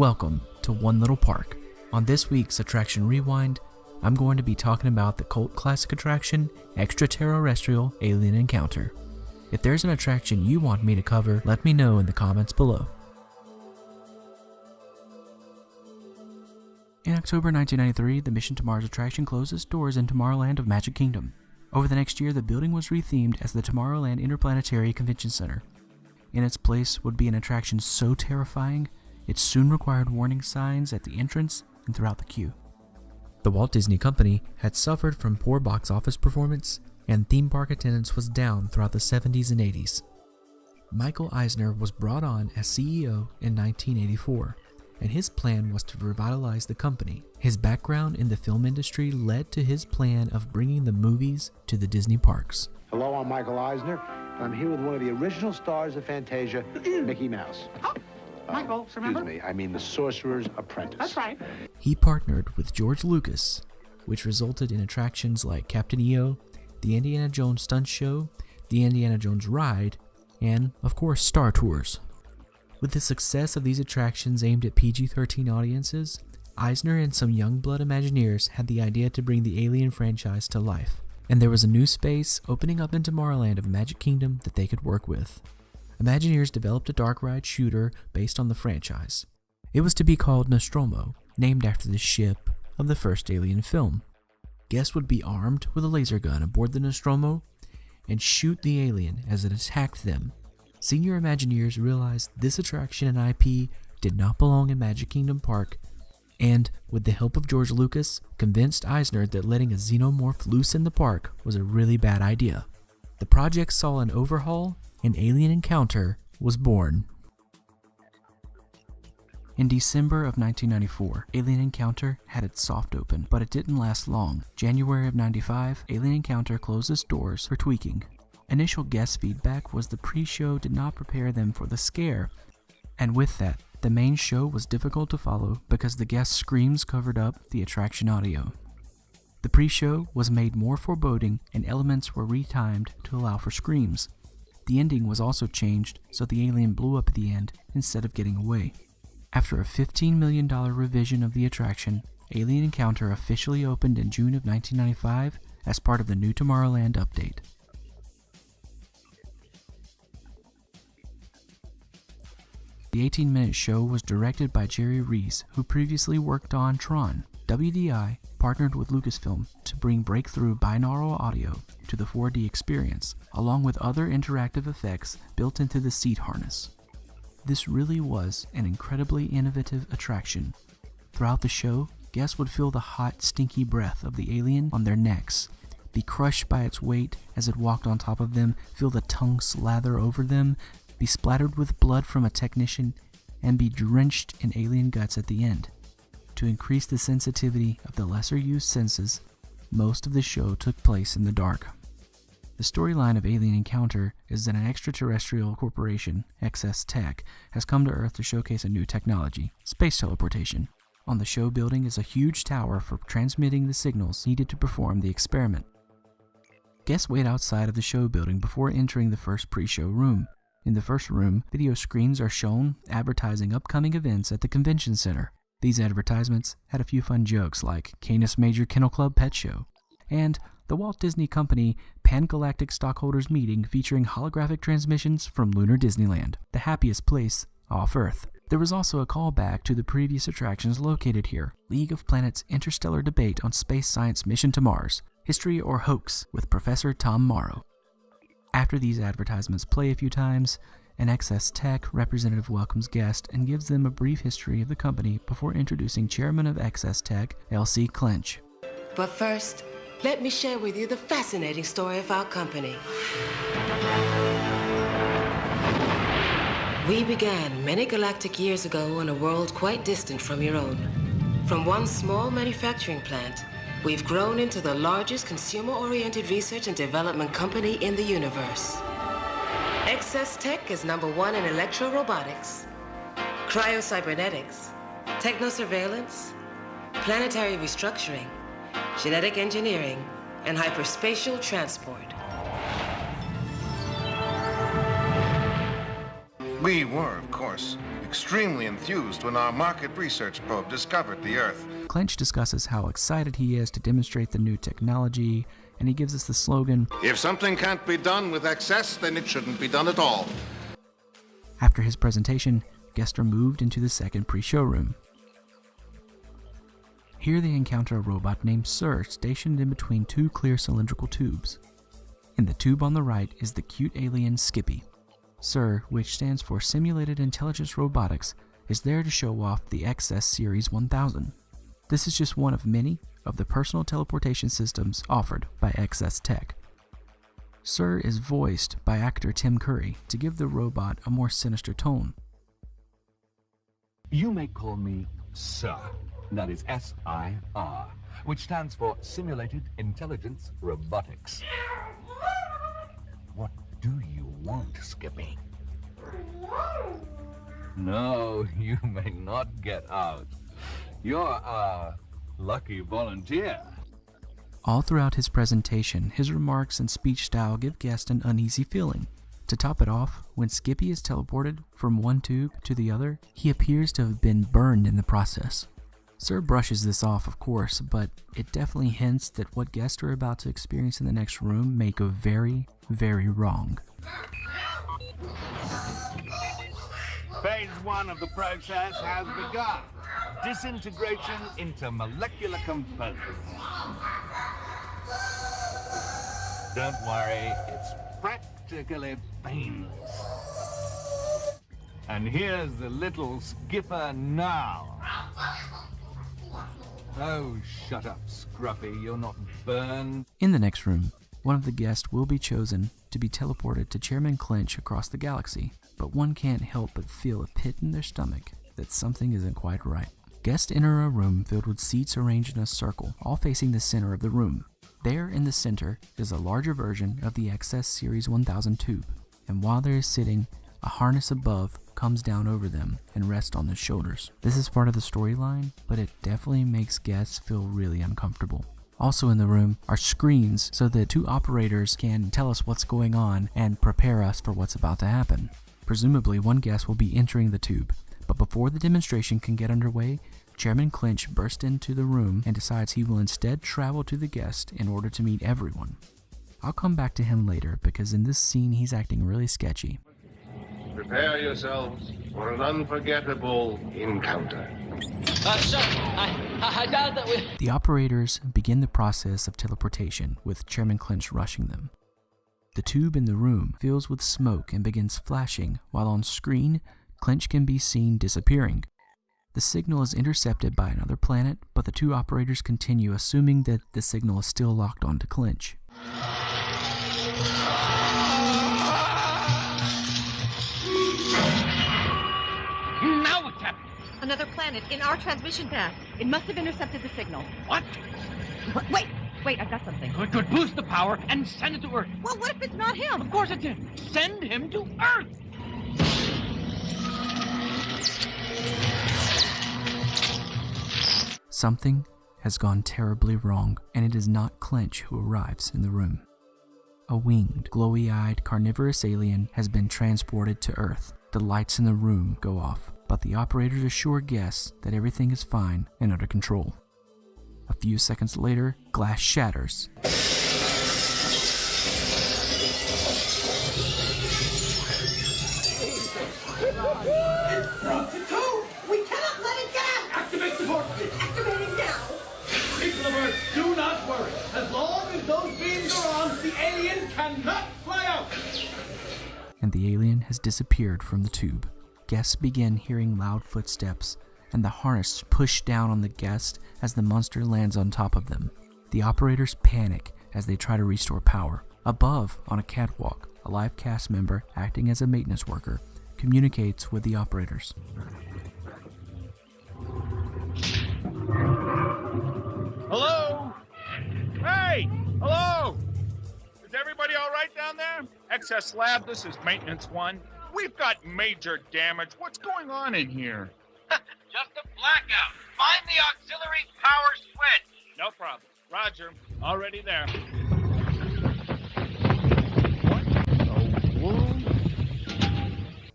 Welcome to One Little Park. On this week's Attraction Rewind, I'm going to be talking about the cult classic attraction, ExtraTERROrestrial Alien Encounter. If there's an attraction you want me to cover, let me know in the comments below. In October 1993, the Mission to Mars attraction closed its doors in Tomorrowland of Magic Kingdom. Over the next year, the building was rethemed as the Tomorrowland Interplanetary Convention Center. In its place would be an attraction so terrifying, it soon required warning signs at the entrance and throughout the queue. The Walt Disney Company had suffered from poor box office performance, and theme park attendance was down throughout the 70s and 80s. Michael Eisner was brought on as CEO in 1984, and his plan was to revitalize the company. His background in the film industry led to his plan of bringing the movies to the Disney parks. Hello, I'm Michael Eisner, and I'm here with one of the original stars of Fantasia, Mickey Mouse. Oh, Michael, remember? Excuse me, I mean the Sorcerer's Apprentice. That's right. He partnered with George Lucas, which resulted in attractions like Captain EO, the Indiana Jones Stunt Show, the Indiana Jones Ride, and, of course, Star Tours. With the success of these attractions aimed at PG-13 audiences, Eisner and some young blood Imagineers had the idea to bring the Alien franchise to life, and there was a new space opening up in Tomorrowland of Magic Kingdom that they could work with. Imagineers developed a dark ride shooter based on the franchise. It was to be called Nostromo, named after the ship of the first Alien film. Guests would be armed with a laser gun aboard the Nostromo and shoot the alien as it attacked them. Senior Imagineers realized this attraction and IP did not belong in Magic Kingdom Park, and, with the help of George Lucas, convinced Eisner that letting a xenomorph loose in the park was a really bad idea. The project saw an overhaul, and Alien Encounter was born. In December of 1994, Alien Encounter had its soft open, but it didn't last long. January of 95, Alien Encounter closed its doors for tweaking. Initial guest feedback was the pre-show did not prepare them for the scare, and with that, the main show was difficult to follow because the guest screams covered up the attraction audio. The pre-show was made more foreboding and elements were retimed to allow for screams. The ending was also changed so the alien blew up at the end instead of getting away. After a $15 million revision of the attraction, Alien Encounter officially opened in June of 1995 as part of the new Tomorrowland update. The 18-minute show was directed by Jerry Rees, who previously worked on Tron. WDI partnered with Lucasfilm to bring breakthrough binaural audio to the 4D experience, along with other interactive effects built into the seat harness. This really was an incredibly innovative attraction. Throughout the show, guests would feel the hot, stinky breath of the alien on their necks, be crushed by its weight as it walked on top of them, feel the tongue slather over them, be splattered with blood from a technician, and be drenched in alien guts at the end. To increase the sensitivity of the lesser-used senses, most of the show took place in the dark. The storyline of Alien Encounter is that an extraterrestrial corporation, XS Tech, has come to Earth to showcase a new technology, space teleportation. On the show building is a huge tower for transmitting the signals needed to perform the experiment. Guests wait outside of the show building before entering the first pre-show room. In the first room, video screens are shown advertising upcoming events at the convention center. These advertisements had a few fun jokes like Canis Major Kennel Club Pet Show, and the Walt Disney Company Pan-Galactic Stockholders Meeting featuring holographic transmissions from Lunar Disneyland, the happiest place off Earth. There was also a callback to the previous attractions located here, League of Planets Interstellar Debate on Space Science Mission to Mars, History or Hoax with Professor Tom Morrow. After these advertisements play a few times, an XS Tech representative welcomes guests and gives them a brief history of the company before introducing Chairman of XS Tech, L.C. Clench. But first, let me share with you the fascinating story of our company. We began many galactic years ago in a world quite distant from your own. From one small manufacturing plant, we've grown into the largest consumer-oriented research and development company in the universe. XS Tech is #1 in electro-robotics, cryo-cybernetics, techno-surveillance, planetary restructuring, genetic engineering, and hyperspatial transport. We were, of course, extremely enthused when our market research probe discovered the Earth. Clench discusses how excited he is to demonstrate the new technology, and he gives us the slogan, If something can't be done with excess, then it shouldn't be done at all. After his presentation, guests are moved into the second pre-show room. Here they encounter a robot named Sir stationed in between two clear cylindrical tubes. In the tube on the right is the cute alien Skippy. Sir, which stands for Simulated Intelligence Robotics, is there to show off the XS Series 1000. This is just one of many of the personal teleportation systems offered by XS Tech. Sir is voiced by actor Tim Curry to give the robot a more sinister tone. You may call me Sir. That is S-I-R, which stands for Simulated Intelligence Robotics. What do you want, Skippy? No, you may not get out. You're our lucky volunteer. All throughout his presentation, his remarks and speech style give guests an uneasy feeling. To top it off, when Skippy is teleported from one tube to the other, he appears to have been burned in the process. Sir brushes this off, of course, but it definitely hints that what guests are about to experience in the next room may go very, very wrong. Phase 1 of the process has begun. Disintegration into molecular components. Don't worry, it's practically painless. And here's the little skipper now. Oh, shut up, Scruffy, you're not burned. In the next room, one of the guests will be chosen to be teleported to Chairman Clench across the galaxy, but one can't help but feel a pit in their stomach that something isn't quite right. Guests enter a room filled with seats arranged in a circle, all facing the center of the room. There in the center is a larger version of the XS Series 1000 tube, and while they are sitting, a harness above comes down over them and rests on their shoulders. This is part of the storyline, but it definitely makes guests feel really uncomfortable. Also in the room are screens so that two operators can tell us what's going on and prepare us for what's about to happen. Presumably one guest will be entering the tube, but before the demonstration can get underway, Chairman Clench bursts into the room and decides he will instead travel to the guest in order to meet everyone. I'll come back to him later because in this scene he's acting really sketchy. Prepare yourselves for an unforgettable encounter. Sir, I doubt that we... The operators begin the process of teleportation, with Chairman Clench rushing them. The tube in the room fills with smoke and begins flashing, while on screen, Clench can be seen disappearing. The signal is intercepted by another planet, but the two operators continue, assuming that the signal is still locked onto Clench. Now what's happening? Another planet in our transmission path. It must have intercepted the signal. What? Wait, I've got something. Good. Boost the power and send it to Earth. Well, what if it's not him? Of course it's him. Send him to Earth. Something has gone terribly wrong, and it is not Clench who arrives in the room. A winged, glowy-eyed, carnivorous alien has been transported to Earth. The lights in the room go off, but the operators assure guests that everything is fine and under control. A few seconds later, glass shatters. We cannot let it get out! Activate the port. Activating now! People of Earth, do not worry. As long as those beams are on, the alien cannot fly out. And the alien has disappeared from the tube. Guests begin hearing loud footsteps, and the harness pushed down on the guest as the monster lands on top of them. The operators panic as they try to restore power. Above, on a catwalk, a live cast member, acting as a maintenance worker, communicates with the operators. Hello? Hey! Hello! Is everybody all right down there? XS Lab, this is Maintenance 1. We've got major damage. What's going on in here? Just a blackout. Find the auxiliary power switch. No problem. Roger. Already there. What the world?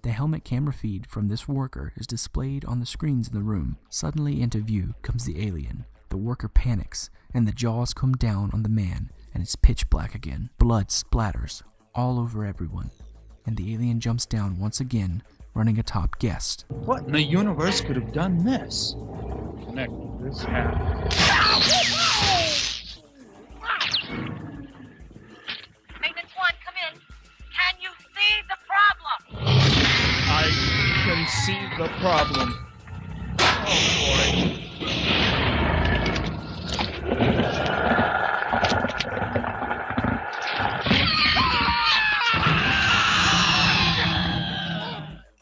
They helmet camera feed from this worker is displayed on the screens in the room. Suddenly into view comes the alien. The worker panics, and the jaws come down on the man, and it's pitch black again. Blood splatters all over everyone, and the alien jumps down once again, running atop guest. What in the universe could have done this? Connect this hat. Maintenance 1, come in. Can you see the problem? I can see the problem. Oh boy.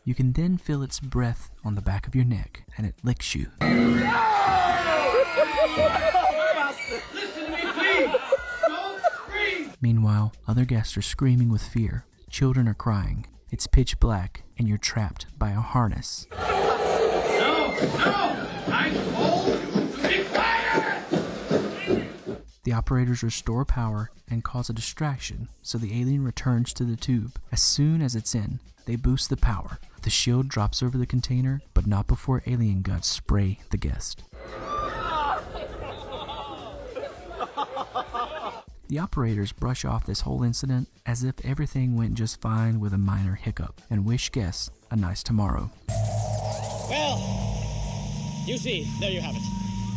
You can then feel its breath on the back of your neck, and it licks you. Listen to me, please! Don't scream! Meanwhile, other guests are screaming with fear. Children are crying. It's pitch black, and you're trapped by a harness. No! I told you to be quiet! The operators restore power and cause a distraction, so the alien returns to the tube. As soon as it's in, they boost the power. The shield drops over the container, but not before alien guts spray the guest. The operators brush off this whole incident as if everything went just fine with a minor hiccup, and wish guests a nice tomorrow. Well, you see, there you have it.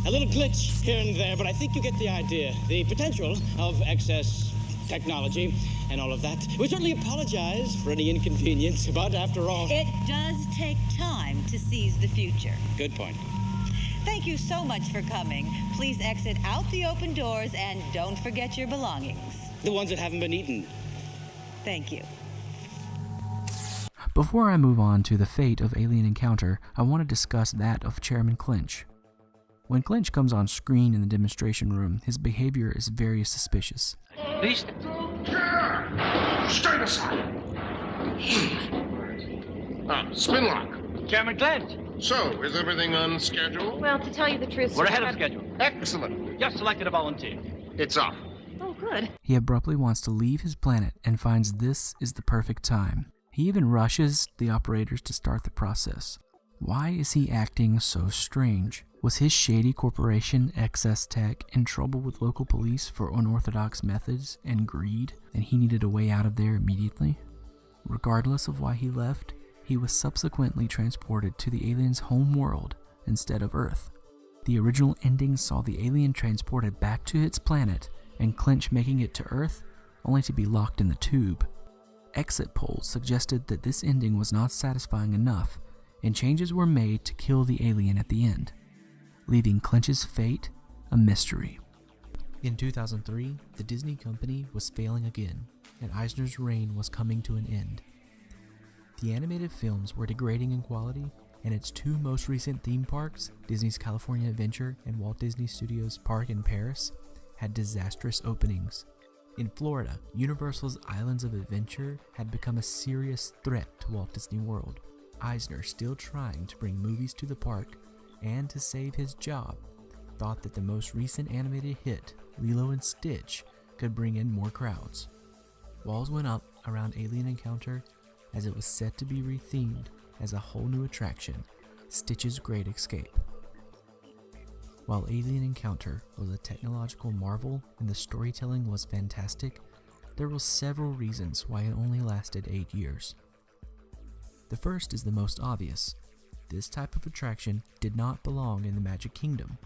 A little glitch here and there, but I think you get the idea. The potential of excess technology and all of that. We certainly apologize for any inconvenience, but after all... It does take time to seize the future. Good point. Thank you so much for coming. Please exit out the open doors and don't forget your belongings. The ones that haven't been eaten. Thank you. Before I move on to the fate of Alien Encounter, I want to discuss that of Chairman Clinch. When Clinch comes on screen in the demonstration room, his behavior is very suspicious. Stay aside. Spin lock. Chairman Clinch. So, is everything on schedule? Well, to tell you the truth, We're sir, ahead of schedule. Excellent. Just selected a volunteer. It's off. Oh, good. He abruptly wants to leave his planet and finds this is the perfect time. He even rushes the operators to start the process. Why is he acting so strange? Was his shady corporation, XS Tech, in trouble with local police for unorthodox methods and greed, and he needed a way out of there immediately? Regardless of why he left, he was subsequently transported to the alien's home world instead of Earth. The original ending saw the alien transported back to its planet and Clinch making it to Earth, only to be locked in the tube. Exit polls suggested that this ending was not satisfying enough, and changes were made to kill the alien at the end, leaving Clinch's fate a mystery. In 2003, the Disney company was failing again, and Eisner's reign was coming to an end. The animated films were degrading in quality, and its two most recent theme parks, Disney's California Adventure and Walt Disney Studios Park in Paris, had disastrous openings. In Florida, Universal's Islands of Adventure had become a serious threat to Walt Disney World. Eisner, still trying to bring movies to the park and to save his job, thought that the most recent animated hit, Lilo and Stitch, could bring in more crowds. Walls went up around Alien Encounter as it was set to be rethemed as a whole new attraction, Stitch's Great Escape. While Alien Encounter was a technological marvel and the storytelling was fantastic, there were several reasons why it only lasted 8 years. The first is the most obvious. This type of attraction did not belong in the Magic Kingdom.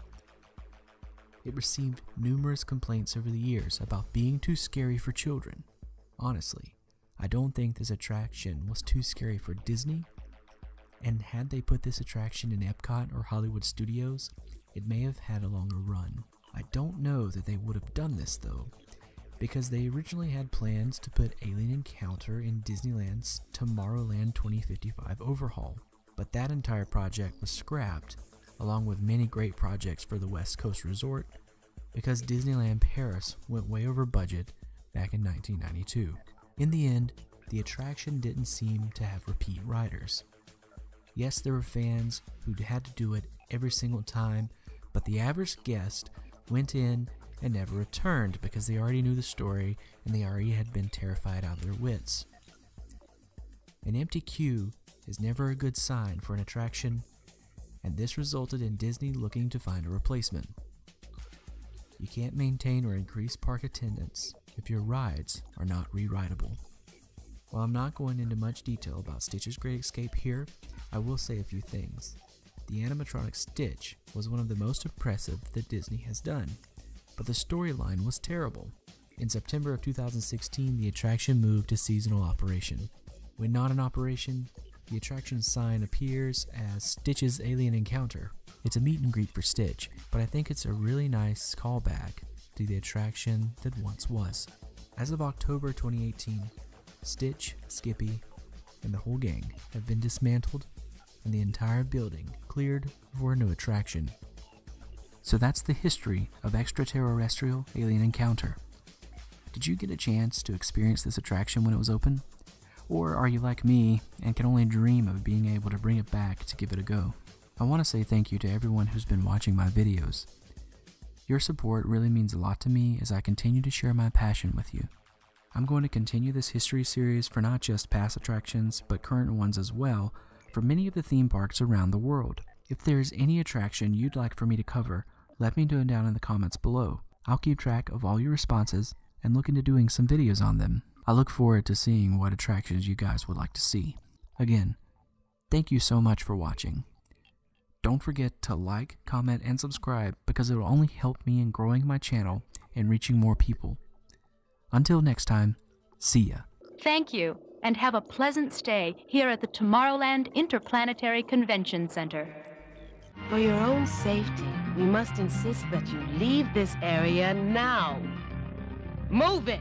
It received numerous complaints over the years about being too scary for children. Honestly, I don't think this attraction was too scary for Disney, and had they put this attraction in Epcot or Hollywood Studios, it may have had a longer run. I don't know that they would have done this though, because they originally had plans to put Alien Encounter in Disneyland's Tomorrowland 2055 overhaul, but that entire project was scrapped, along with many great projects for the West Coast Resort, because Disneyland Paris went way over budget back in 1992. In the end, the attraction didn't seem to have repeat riders. Yes, there were fans who had to do it every single time, but the average guest went in and never returned because they already knew the story and they already had been terrified out of their wits. An empty queue is never a good sign for an attraction, and this resulted in Disney looking to find a replacement. You can't maintain or increase park attendance if your rides are not re-rideable. While I'm not going into much detail about Stitch's Great Escape here, I will say a few things. The animatronic Stitch was one of the most impressive that Disney has done, but the storyline was terrible. In September of 2016, the attraction moved to seasonal operation. When not in operation, the attraction sign appears as Stitch's Alien Encounter. It's a meet and greet for Stitch, but I think it's a really nice callback to the attraction that once was. As of October 2018, Stitch, Skippy, and the whole gang have been dismantled and the entire building cleared for a new attraction. So that's the history of Extraterrorrestrial Alien Encounter. Did you get a chance to experience this attraction when it was open? Or are you like me and can only dream of being able to bring it back to give it a go? I want to say thank you to everyone who's been watching my videos. Your support really means a lot to me as I continue to share my passion with you. I'm going to continue this history series for not just past attractions, but current ones as well, for many of the theme parks around the world. If there's any attraction you'd like for me to cover, let me know down in the comments below. I'll keep track of all your responses and look into doing some videos on them. I look forward to seeing what attractions you guys would like to see. Again, thank you so much for watching. Don't forget to like, comment, and subscribe because it will only help me in growing my channel and reaching more people. Until next time, see ya. Thank you, and have a pleasant stay here at the Tomorrowland Interplanetary Convention Center. For your own safety, we must insist that you leave this area now. Move it!